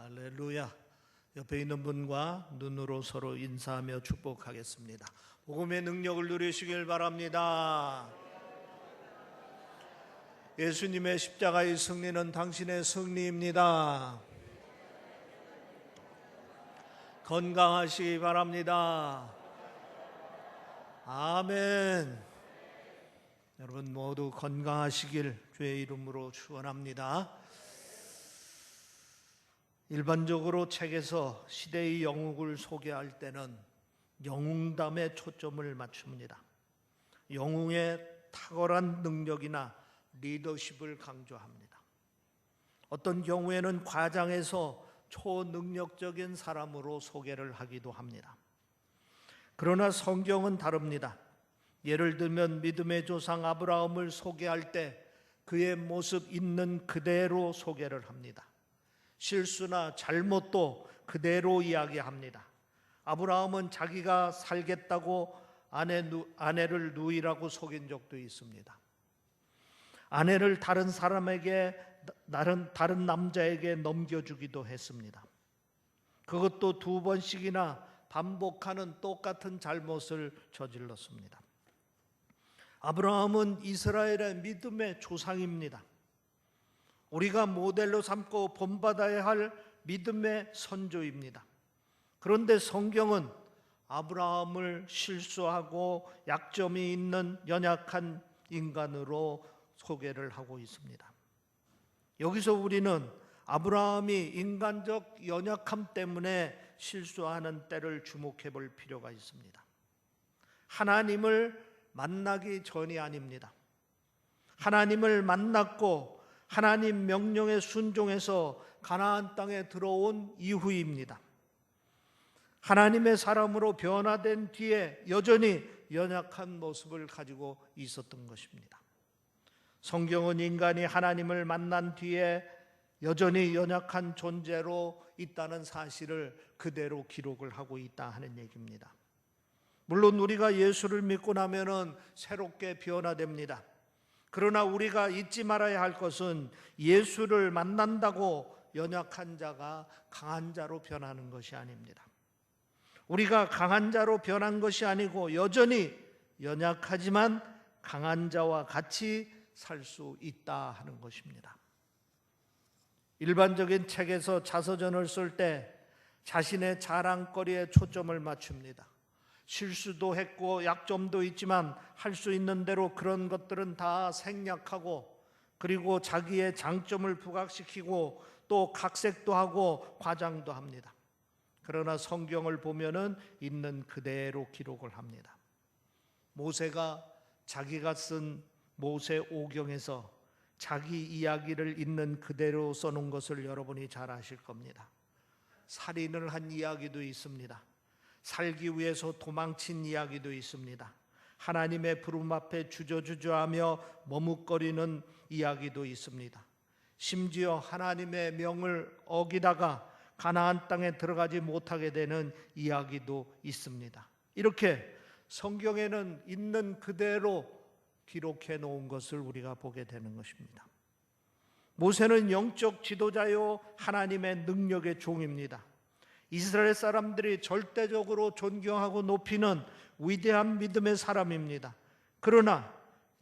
할렐루야. 옆에 있는 분과 눈으로 서로 인사하며 축복하겠습니다. 복음의 능력을 누리시길 바랍니다. 예수님의 십자가의 승리는 당신의 승리입니다. 건강하시기 바랍니다. 아멘. 여러분 모두 건강하시길 주의 이름으로 축원합니다. 일반적으로 책에서 시대의 영웅을 소개할 때는 영웅담에 초점을 맞춥니다. 영웅의 탁월한 능력이나 리더십을 강조합니다. 어떤 경우에는 과장해서 초능력적인 사람으로 소개를 하기도 합니다. 그러나 성경은 다릅니다. 예를 들면 믿음의 조상 아브라함을 소개할 때 그의 모습 있는 그대로 소개를 합니다. 실수나 잘못도 그대로 이야기합니다. 아브라함은 자기가 살겠다고 아내를 누이라고 속인 적도 있습니다. 아내를 다른 사람에게, 다른 남자에게 넘겨주기도 했습니다. 그것도 2번씩이나 반복하는 똑같은 잘못을 저질렀습니다. 아브라함은 이스라엘의 믿음의 조상입니다. 우리가 모델로 삼고 본받아야 할 믿음의 선조입니다. 그런데 성경은 아브라함을 실수하고 약점이 있는 연약한 인간으로 소개를 하고 있습니다. 여기서 우리는 아브라함이 인간적 연약함 때문에 실수하는 때를 주목해 볼 필요가 있습니다. 하나님을 만나기 전이 아닙니다. 하나님을 만났고 하나님 명령에 순종해서 가나안 땅에 들어온 이후입니다. 하나님의 사람으로 변화된 뒤에 여전히 연약한 모습을 가지고 있었던 것입니다. 성경은 인간이 하나님을 만난 뒤에 여전히 연약한 존재로 있다는 사실을 그대로 기록을 하고 있다 하는 얘기입니다. 물론 우리가 예수를 믿고 나면은 새롭게 변화됩니다. 그러나 우리가 잊지 말아야 할 것은 예수를 만난다고 연약한 자가 강한 자로 변하는 것이 아닙니다. 우리가 강한 자로 변한 것이 아니고 여전히 연약하지만 강한 자와 같이 살 수 있다 하는 것입니다. 일반적인 책에서 자서전을 쓸 때 자신의 자랑거리에 초점을 맞춥니다. 실수도 했고 약점도 있지만 할 수 있는 대로 그런 것들은 다 생략하고 그리고 자기의 장점을 부각시키고 또 각색도 하고 과장도 합니다. 그러나 성경을 보면은 있는 그대로 기록을 합니다. 모세가 자기가 쓴 모세오경에서 자기 이야기를 있는 그대로 써놓은 것을 여러분이 잘 아실 겁니다. 살인을 한 이야기도 있습니다. 살기 위해서 도망친 이야기도 있습니다. 하나님의 부름 앞에 주저주저하며 머뭇거리는 이야기도 있습니다. 심지어 하나님의 명을 어기다가 가나안 땅에 들어가지 못하게 되는 이야기도 있습니다. 이렇게 성경에는 있는 그대로 기록해 놓은 것을 우리가 보게 되는 것입니다. 모세는 영적 지도자요 하나님의 능력의 종입니다. 이스라엘 사람들이 절대적으로 존경하고 높이는 위대한 믿음의 사람입니다. 그러나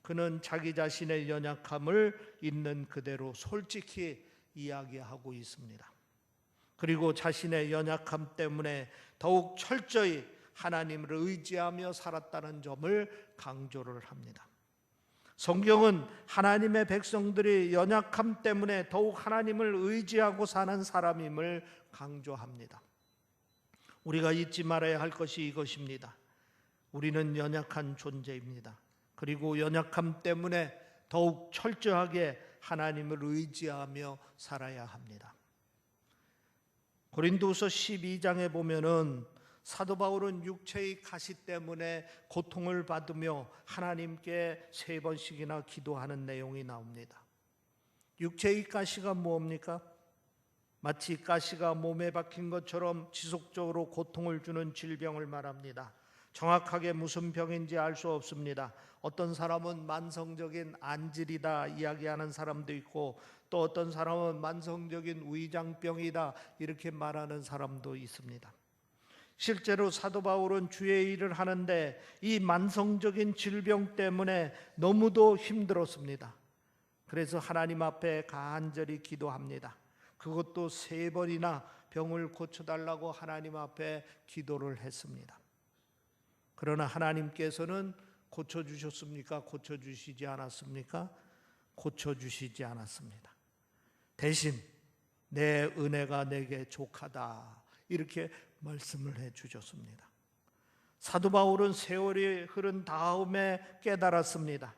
그는 자기 자신의 연약함을 있는 그대로 솔직히 이야기하고 있습니다. 그리고 자신의 연약함 때문에 더욱 철저히 하나님을 의지하며 살았다는 점을 강조를 합니다. 성경은 하나님의 백성들이 연약함 때문에 더욱 하나님을 의지하고 사는 사람임을 강조합니다. 우리가 잊지 말아야 할 것이 이것입니다. 우리는 연약한 존재입니다. 그리고 연약함 때문에 더욱 철저하게 하나님을 의지하며 살아야 합니다. 고린도후서 12장에 보면은 사도 바울은 육체의 가시 때문에 고통을 받으며 하나님께 3번씩이나 기도하는 내용이 나옵니다. 육체의 가시가 뭡니까? 마치 가시가 몸에 박힌 것처럼 지속적으로 고통을 주는 질병을 말합니다. 정확하게 무슨 병인지 알 수 없습니다. 어떤 사람은 만성적인 안질이다 이야기하는 사람도 있고, 또 어떤 사람은 만성적인 위장병이다 이렇게 말하는 사람도 있습니다. 실제로 사도 바울은 주의 일을 하는데 이 만성적인 질병 때문에 너무도 힘들었습니다. 그래서 하나님 앞에 간절히 기도합니다. 그것도 3번이나 병을 고쳐달라고 하나님 앞에 기도를 했습니다. 그러나 하나님께서는 고쳐주셨습니까? 고쳐주시지 않았습니까? 고쳐주시지 않았습니다. 대신 내 은혜가 내게 족하다 이렇게 말씀을 해주셨습니다. 사도 바울은 세월이 흐른 다음에 깨달았습니다.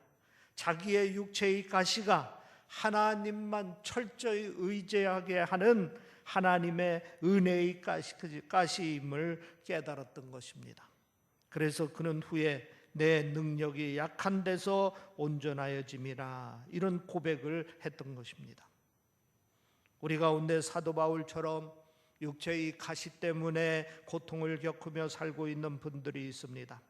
자기의 육체의 가시가 하나님만 철저히 의지하게 하는 하나님의 은혜의 가시임을 깨달았던 것입니다. 그래서 그는 후에 내 능력이 약한 데서 온전하여짐이라 이런 고백을 했던 것입니다. 우리 가운데 사도 바울처럼 육체의 가시 때문에 고통을 겪으며 살고 있는 분들이 있습니다.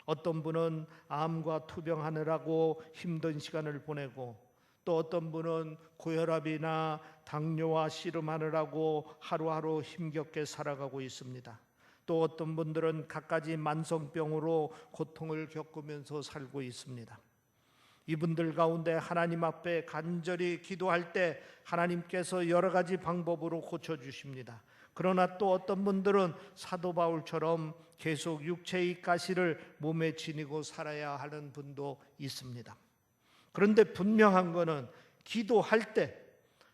어떤 분은 암과 투병하느라고 힘든 시간을 보내고, 또 어떤 분은 고혈압이나 당뇨와 씨름하느라고 하루하루 힘겹게 살아가고 있습니다. 또 어떤 분들은 갖가지 만성병으로 고통을 겪으면서 살고 있습니다. 이분들 가운데 하나님 앞에 간절히 기도할 때 하나님께서 여러 가지 방법으로 고쳐주십니다. 그러나 또 어떤 분들은 사도 바울처럼 계속 육체의 가시를 몸에 지니고 살아야 하는 분도 있습니다. 그런데 분명한 것은 기도할 때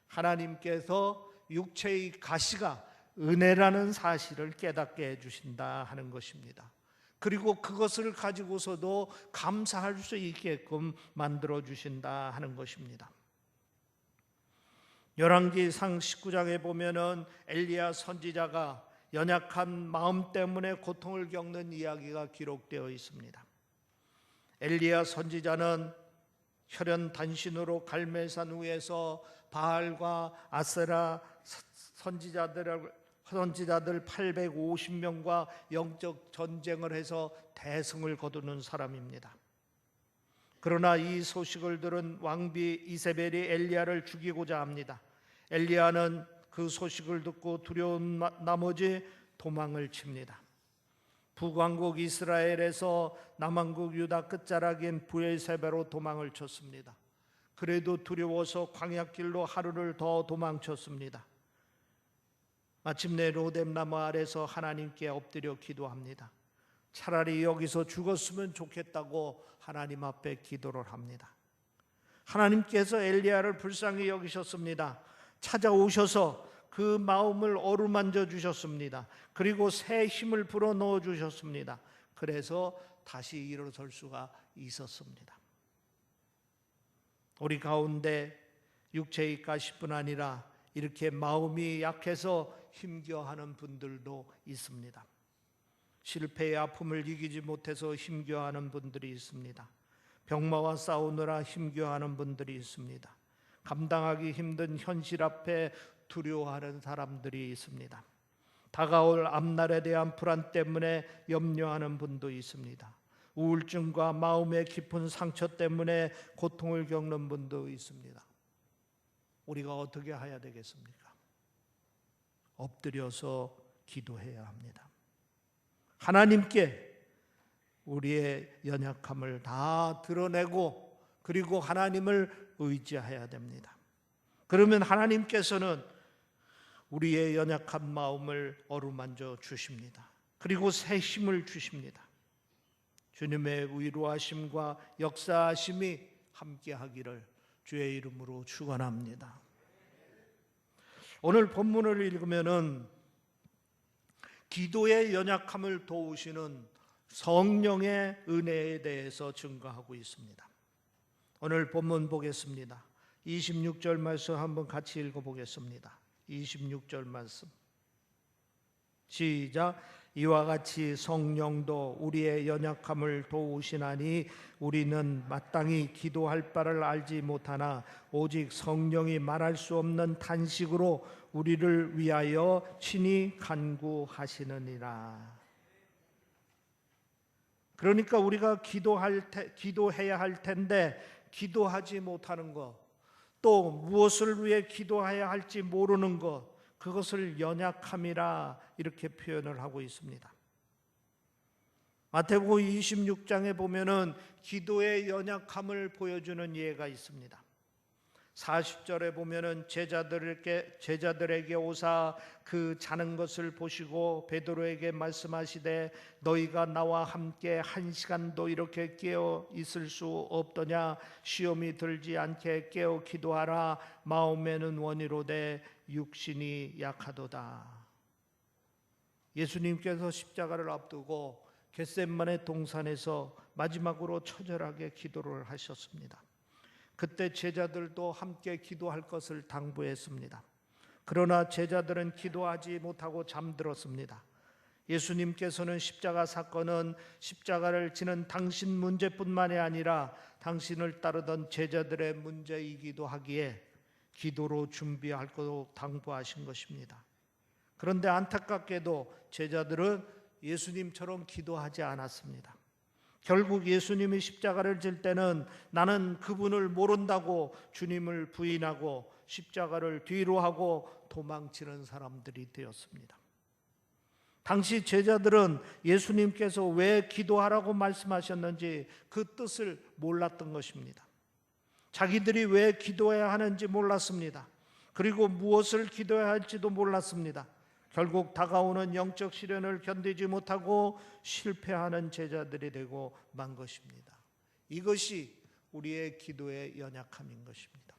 하나님께서 육체의 가시가 은혜라는 사실을 깨닫게 해주신다 하는 것입니다. 그리고 그것을 가지고서도 감사할 수 있게끔 만들어 주신다 하는 것입니다. 열왕기상 19장에 보면은 엘리야 선지자가 연약한 마음 때문에 고통을 겪는 이야기가 기록되어 있습니다. 엘리야 선지자는 혈연 단신으로 갈멜산 위에서 바알과 아세라 선지자들 850명과 영적 전쟁을 해서 대승을 거두는 사람입니다. 그러나 이 소식을 들은 왕비 이세벨이 엘리야를 죽이고자 합니다. 엘리야는 그 소식을 듣고 두려운 나머지 도망을 칩니다. 북왕국 이스라엘에서 남왕국 유다 끝자락인 브엘세바로 도망을 쳤습니다. 그래도 두려워서 광야길로 하루를 더 도망쳤습니다. 마침내 로뎀나무 아래서 하나님께 엎드려 기도합니다. 차라리 여기서 죽었으면 좋겠다고 하나님 앞에 기도를 합니다. 하나님께서 엘리야를 불쌍히 여기셨습니다. 찾아오셔서 그 마음을 어루만져 주셨습니다. 그리고 새 힘을 불어넣어 주셨습니다. 그래서 다시 일어설 수가 있었습니다. 우리 가운데 육체의 가시뿐 아니라 이렇게 마음이 약해서 힘겨워하는 분들도 있습니다. 실패의 아픔을 이기지 못해서 힘겨워하는 분들이 있습니다. 병마와 싸우느라 힘겨워하는 분들이 있습니다. 감당하기 힘든 현실 앞에 두려워하는 사람들이 있습니다. 다가올 앞날에 대한 불안 때문에 염려하는 분도 있습니다. 우울증과 마음의 깊은 상처 때문에 고통을 겪는 분도 있습니다. 우리가 어떻게 해야 되겠습니까? 엎드려서 기도해야 합니다. 하나님께 우리의 연약함을 다 드러내고 그리고 하나님을 의지해야 됩니다. 그러면 하나님께서는 우리의 연약한 마음을 어루만져 주십니다. 그리고 새 힘을 주십니다. 주님의 위로하심과 역사하심이 함께하기를 주의 이름으로 축원합니다. 오늘 본문을 읽으면은 기도의 연약함을 도우시는 성령의 은혜에 대해서 증거하고 있습니다. 오늘 본문 보겠습니다. 26절 말씀 한번 같이 읽어보겠습니다. 26절 말씀 시작. 이와 같이 성령도 우리의 연약함을 도우시나니 우리는 마땅히 기도할 바를 알지 못하나 오직 성령이 말할 수 없는 탄식으로 우리를 위하여 친히 간구하시느니라. 그러니까 우리가 기도해야 할 텐데 기도하지 못하는 것, 또 무엇을 위해 기도해야 할지 모르는 것, 그것을 연약함이라 이렇게 표현을 하고 있습니다. 마태복음 26장에 보면은 기도의 연약함을 보여주는 예가 있습니다. 40절에 보면은 제자들에게 오사 그 자는 것을 보시고 베드로에게 말씀하시되 너희가 나와 함께 1시간도 이렇게 깨어 있을 수 없더냐. 시험이 들지 않게 깨어 기도하라. 마음에는 원이로되 육신이 약하도다. 예수님께서 십자가를 앞두고 겟세마네 동산에서 마지막으로 처절하게 기도를 하셨습니다. 그때 제자들도 함께 기도할 것을 당부했습니다. 그러나 제자들은 기도하지 못하고 잠들었습니다. 예수님께서는 십자가 사건은 십자가를 지는 당신 문제뿐만이 아니라 당신을 따르던 제자들의 문제이기도 하기에 기도로 준비할 것도 당부하신 것입니다. 그런데 안타깝게도 제자들은 예수님처럼 기도하지 않았습니다. 결국 예수님이 십자가를 질 때는 나는 그분을 모른다고 주님을 부인하고 십자가를 뒤로 하고 도망치는 사람들이 되었습니다. 당시 제자들은 예수님께서 왜 기도하라고 말씀하셨는지 그 뜻을 몰랐던 것입니다. 자기들이 왜 기도해야 하는지 몰랐습니다. 그리고 무엇을 기도해야 할지도 몰랐습니다. 결국 다가오는 영적 시련을 견디지 못하고 실패하는 제자들이 되고 만 것입니다. 이것이 우리의 기도의 연약함인 것입니다.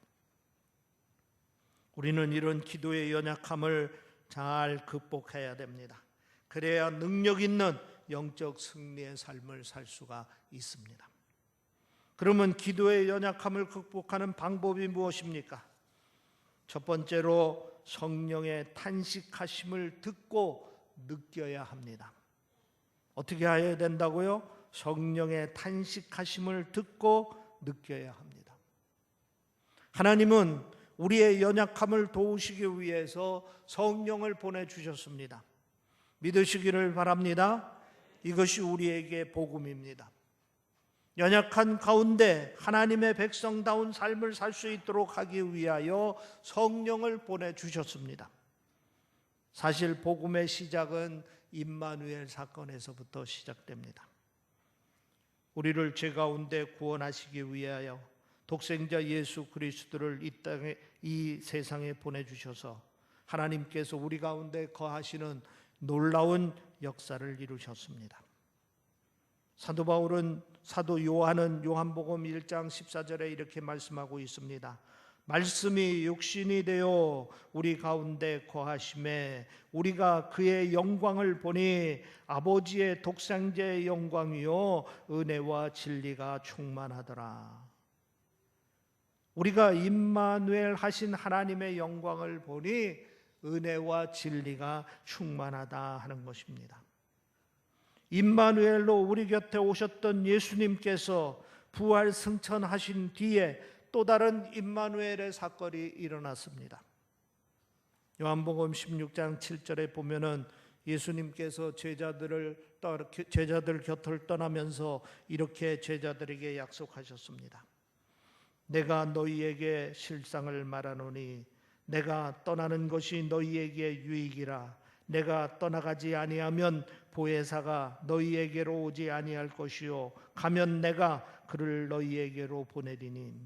우리는 이런 기도의 연약함을 잘 극복해야 됩니다. 그래야 능력 있는 영적 승리의 삶을 살 수가 있습니다. 그러면 기도의 연약함을 극복하는 방법이 무엇입니까? 첫 번째로 성령의 탄식하심을 듣고 느껴야 합니다. 어떻게 해야 된다고요? 성령의 탄식하심을 듣고 느껴야 합니다. 하나님은 우리의 연약함을 도우시기 위해서 성령을 보내주셨습니다. 믿으시기를 바랍니다. 이것이 우리에게 복음입니다. 연약한 가운데 하나님의 백성다운 삶을 살 수 있도록 하기 위하여 성령을 보내주셨습니다. 사실 복음의 시작은 임마누엘 사건에서부터 시작됩니다. 우리를 죄 가운데 구원하시기 위하여 독생자 예수 그리스도를 이 세상에 보내주셔서 하나님께서 우리 가운데 거하시는 놀라운 역사를 이루셨습니다. 사도 요한은 요한복음 1장 14절에 이렇게 말씀하고 있습니다. 말씀이 육신이 되어 우리 가운데 거하심에 우리가 그의 영광을 보니 아버지의 독생자의 영광이요 은혜와 진리가 충만하더라. 우리가 임마누엘 하신 하나님의 영광을 보니 은혜와 진리가 충만하다 하는 것입니다. 임마누엘로 우리 곁에 오셨던 예수님께서 부활 승천하신 뒤에 또 다른 임마누엘의 사건이 일어났습니다. 요한복음 16장 7절에 보면은 예수님께서 제자들 곁을 떠나면서 이렇게 제자들에게 약속하셨습니다. 내가 너희에게 실상을 말하노니 내가 떠나는 것이 너희에게 유익이라. 내가 떠나가지 아니하면 보혜사가 너희에게로 오지 아니할 것이요 가면 내가 그를 너희에게로 보내리니.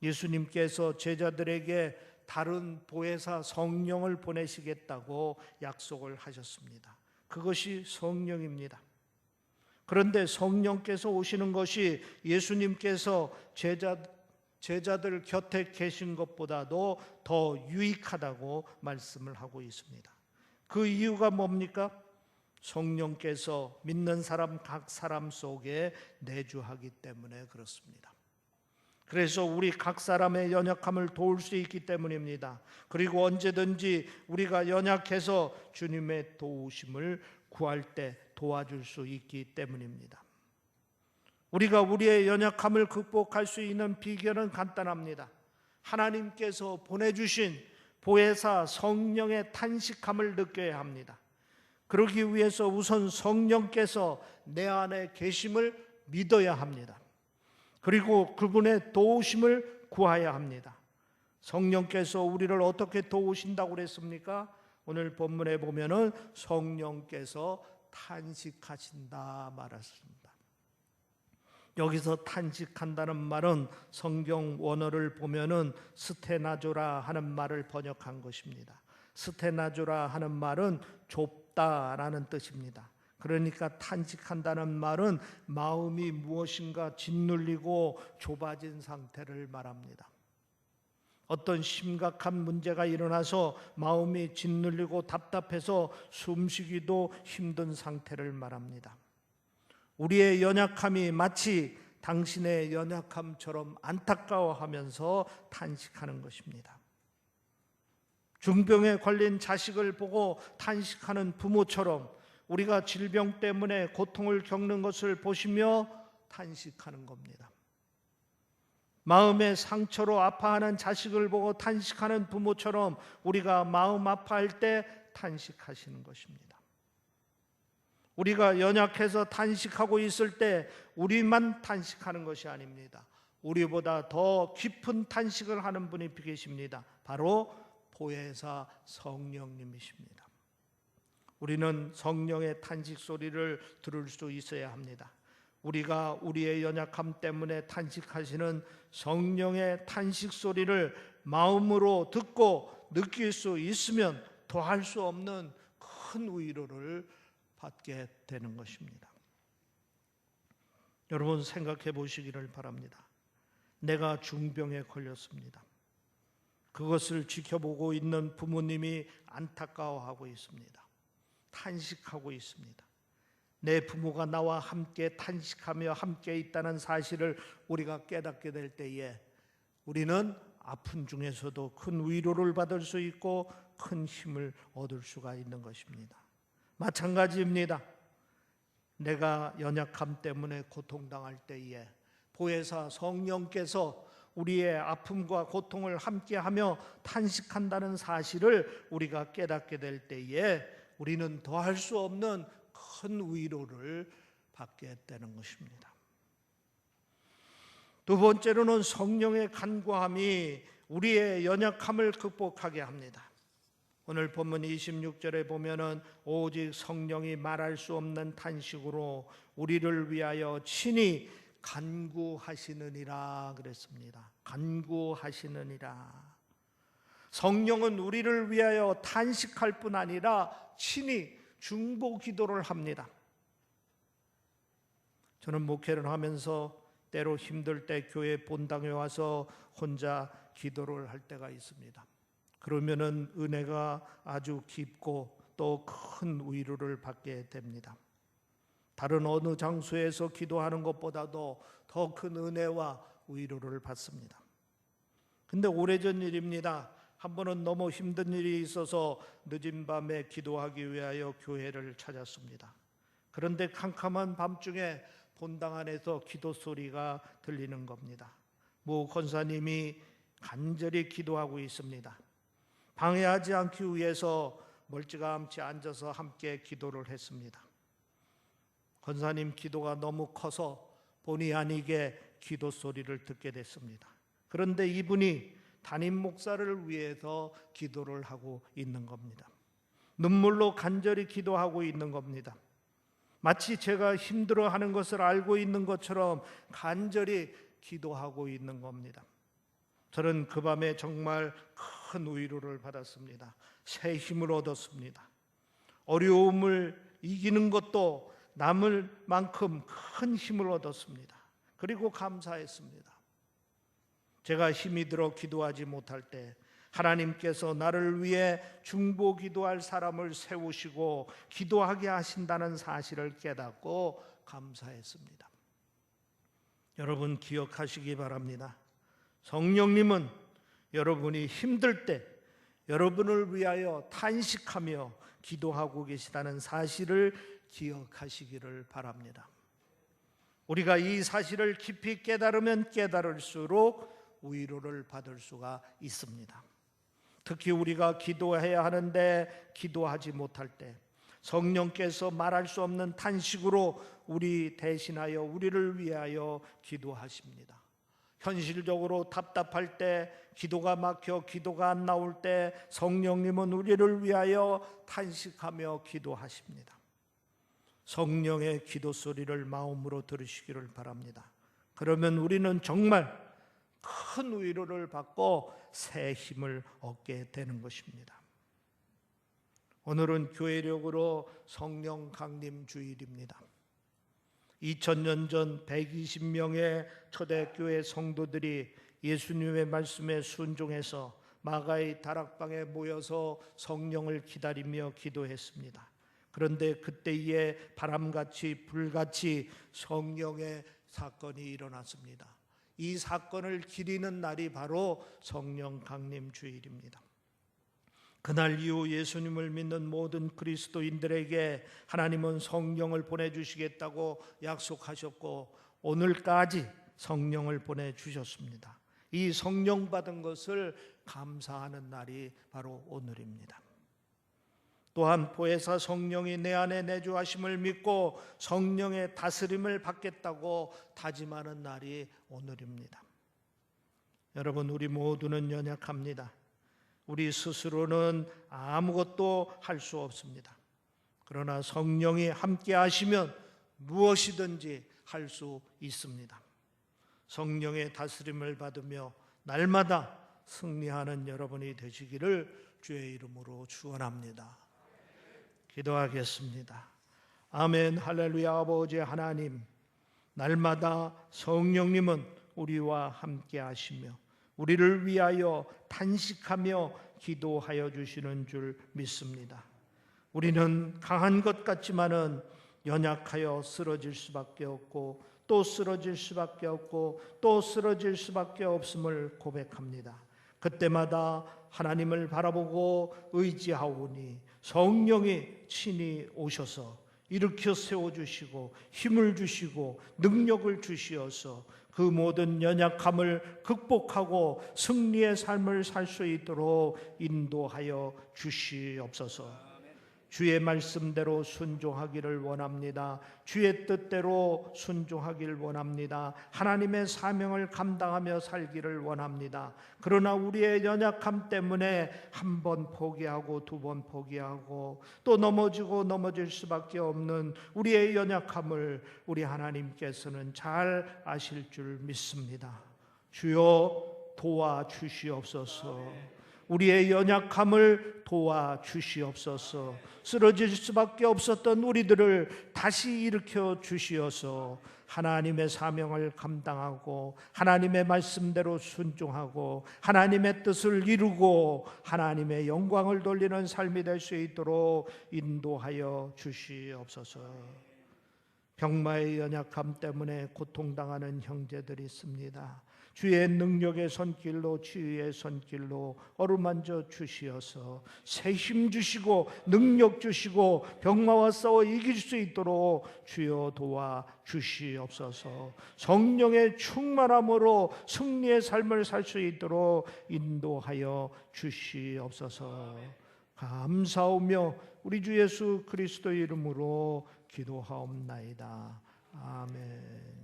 예수님께서 제자들에게 다른 보혜사 성령을 보내시겠다고 약속을 하셨습니다. 그것이 성령입니다. 그런데 성령께서 오시는 것이 예수님께서 제자들 곁에 계신 것보다도 더 유익하다고 말씀을 하고 있습니다. 그 이유가 뭡니까? 성령께서 믿는 사람 각 사람 속에 내주하기 때문에 그렇습니다. 그래서 우리 각 사람의 연약함을 도울 수 있기 때문입니다. 그리고 언제든지 우리가 연약해서 주님의 도우심을 구할 때 도와줄 수 있기 때문입니다. 우리가 우리의 연약함을 극복할 수 있는 비결은 간단합니다. 하나님께서 보내주신 보혜사 성령의 탄식함을 느껴야 합니다. 그러기 위해서 우선 성령께서 내 안에 계심을 믿어야 합니다. 그리고 그분의 도우심을 구해야 합니다. 성령께서 우리를 어떻게 도우신다고 그랬습니까? 오늘 본문에 보면은 성령께서 탄식하신다 말했습니다. 여기서 탄식한다는 말은 성경 원어를 보면은 스테나조라 하는 말을 번역한 것입니다. 스테나조라 하는 말은 좁다라는 뜻입니다. 그러니까 탄식한다는 말은 마음이 무엇인가 짓눌리고 좁아진 상태를 말합니다. 어떤 심각한 문제가 일어나서 마음이 짓눌리고 답답해서 숨쉬기도 힘든 상태를 말합니다. 우리의 연약함이 마치 당신의 연약함처럼 안타까워하면서 탄식하는 것입니다. 중병에 걸린 자식을 보고 탄식하는 부모처럼 우리가 질병 때문에 고통을 겪는 것을 보시며 탄식하는 겁니다. 마음의 상처로 아파하는 자식을 보고 탄식하는 부모처럼 우리가 마음 아파할 때 탄식하시는 것입니다. 우리가 연약해서 탄식하고 있을 때 우리만 탄식하는 것이 아닙니다. 우리보다 더 깊은 탄식을 하는 분이 계십니다. 바로 보혜사 성령님이십니다. 우리는 성령의 탄식 소리를 들을 수 있어야 합니다. 우리가 우리의 연약함 때문에 탄식하시는 성령의 탄식 소리를 마음으로 듣고 느낄 수 있으면 더할 수 없는 큰 위로를 받게 되는 것입니다. 여러분 생각해 보시기를 바랍니다. 내가 중병에 걸렸습니다. 그것을 지켜보고 있는 부모님이 안타까워하고 있습니다. 탄식하고 있습니다. 내 부모가 나와 함께 탄식하며 함께 있다는 사실을 우리가 깨닫게 될 때에 우리는 아픈 중에서도 큰 위로를 받을 수 있고 큰 힘을 얻을 수가 있는 것입니다. 마찬가지입니다. 내가 연약함 때문에 고통당할 때에 보혜사 성령께서 우리의 아픔과 고통을 함께하며 탄식한다는 사실을 우리가 깨닫게 될 때에 우리는 더할 수 없는 큰 위로를 받게 되는 것입니다. 두 번째로는 성령의 간구함이 우리의 연약함을 극복하게 합니다. 오늘 본문 26절에 보면은 오직 성령이 말할 수 없는 탄식으로 우리를 위하여 친히 간구하시느니라 그랬습니다. 간구하시느니라. 성령은 우리를 위하여 탄식할 뿐 아니라 친히 중보 기도를 합니다. 저는 목회를 하면서 때로 힘들 때 교회 본당에 와서 혼자 기도를 할 때가 있습니다. 그러면은 은혜가 아주 깊고 또 큰 위로를 받게 됩니다. 다른 어느 장소에서 기도하는 것보다도 더 큰 은혜와 위로를 받습니다. 근데 오래전 일입니다. 한 번은 너무 힘든 일이 있어서 늦은 밤에 기도하기 위하여 교회를 찾았습니다. 그런데 캄캄한 밤중에 본당 안에서 기도 소리가 들리는 겁니다. 모 권사님이 간절히 기도하고 있습니다. 방해하지 않기 위해서 멀찌감치 앉아서 함께 기도를 했습니다. 권사님 기도가 너무 커서 본의 아니게 기도 소리를 듣게 됐습니다. 그런데 이분이 담임 목사를 위해서 기도를 하고 있는 겁니다. 눈물로 간절히 기도하고 있는 겁니다. 마치 제가 힘들어하는 것을 알고 있는 것처럼 간절히 기도하고 있는 겁니다. 저는 그 밤에 정말 큰 위로를 받았습니다. 새 힘을 얻었습니다. 어려움을 이기는 것도 남을 만큼 큰 힘을 얻었습니다. 그리고 감사했습니다. 제가 힘이 들어 기도하지 못할 때 하나님께서 나를 위해 중보 기도할 사람을 세우시고 기도하게 하신다는 사실을 깨닫고 감사했습니다. 여러분 기억하시기 바랍니다. 성령님은 여러분이 힘들 때 여러분을 위하여 탄식하며 기도하고 계시다는 사실을 기억하시기를 바랍니다. 우리가 이 사실을 깊이 깨달으면 깨달을수록 위로를 받을 수가 있습니다. 특히 우리가 기도해야 하는데 기도하지 못할 때, 성령께서 말할 수 없는 탄식으로 우리 대신하여 우리를 위하여 기도하십니다. 현실적으로 답답할 때, 기도가 막혀 기도가 안 나올 때 성령님은 우리를 위하여 탄식하며 기도하십니다. 성령의 기도 소리를 마음으로 들으시기를 바랍니다. 그러면 우리는 정말 큰 위로를 받고 새 힘을 얻게 되는 것입니다. 오늘은 교회력으로 성령 강림 주일입니다. 2000년 전 120명의 초대교회 성도들이 예수님의 말씀에 순종해서 마가의 다락방에 모여서 성령을 기다리며 기도했습니다. 그런데 그때에 바람같이 불같이 성령의 사건이 일어났습니다. 이 사건을 기리는 날이 바로 성령 강림 주일입니다. 그날 이후 예수님을 믿는 모든 그리스도인들에게 하나님은 성령을 보내주시겠다고 약속하셨고 오늘까지 성령을 보내주셨습니다. 이 성령 받은 것을 감사하는 날이 바로 오늘입니다. 또한 보혜사 성령이 내 안에 내주하심을 믿고 성령의 다스림을 받겠다고 다짐하는 날이 오늘입니다. 여러분, 우리 모두는 연약합니다. 우리 스스로는 아무것도 할 수 없습니다. 그러나 성령이 함께 하시면 무엇이든지 할 수 있습니다. 성령의 다스림을 받으며 날마다 승리하는 여러분이 되시기를 주의 이름으로 축원합니다. 기도하겠습니다. 아멘. 할렐루야. 아버지 하나님, 날마다 성령님은 우리와 함께 하시며 우리를 위하여 탄식하며 기도하여 주시는 줄 믿습니다. 우리는 강한 것 같지만은 연약하여 쓰러질 수밖에 없고 또 쓰러질 수밖에 없고 또 쓰러질 수밖에 없음을 고백합니다. 그때마다 하나님을 바라보고 의지하오니 성령이 친히 오셔서 일으켜 세워주시고 힘을 주시고 능력을 주시어서 그 모든 연약함을 극복하고 승리의 삶을 살 수 있도록 인도하여 주시옵소서. 주의 말씀대로 순종하기를 원합니다. 주의 뜻대로 순종하기를 원합니다. 하나님의 사명을 감당하며 살기를 원합니다. 그러나 우리의 연약함 때문에 한 번 포기하고 두 번 포기하고 또 넘어지고 넘어질 수밖에 없는 우리의 연약함을 우리 하나님께서는 잘 아실 줄 믿습니다. 주여 도와주시옵소서. 우리의 연약함을 도와주시옵소서. 쓰러질 수밖에 없었던 우리들을 다시 일으켜 주시어서 하나님의 사명을 감당하고 하나님의 말씀대로 순종하고 하나님의 뜻을 이루고 하나님의 영광을 돌리는 삶이 될 수 있도록 인도하여 주시옵소서. 병마의 연약함 때문에 고통당하는 형제들이 있습니다. 주의 능력의 손길로 치유의 손길로 어루만져 주시어서 새 힘 주시고 능력 주시고 병마와 싸워 이길 수 있도록 주여 도와 주시옵소서. 성령의 충만함으로 승리의 삶을 살 수 있도록 인도하여 주시옵소서. 감사하며 우리 주 예수 그리스도 이름으로 기도하옵나이다. 아멘.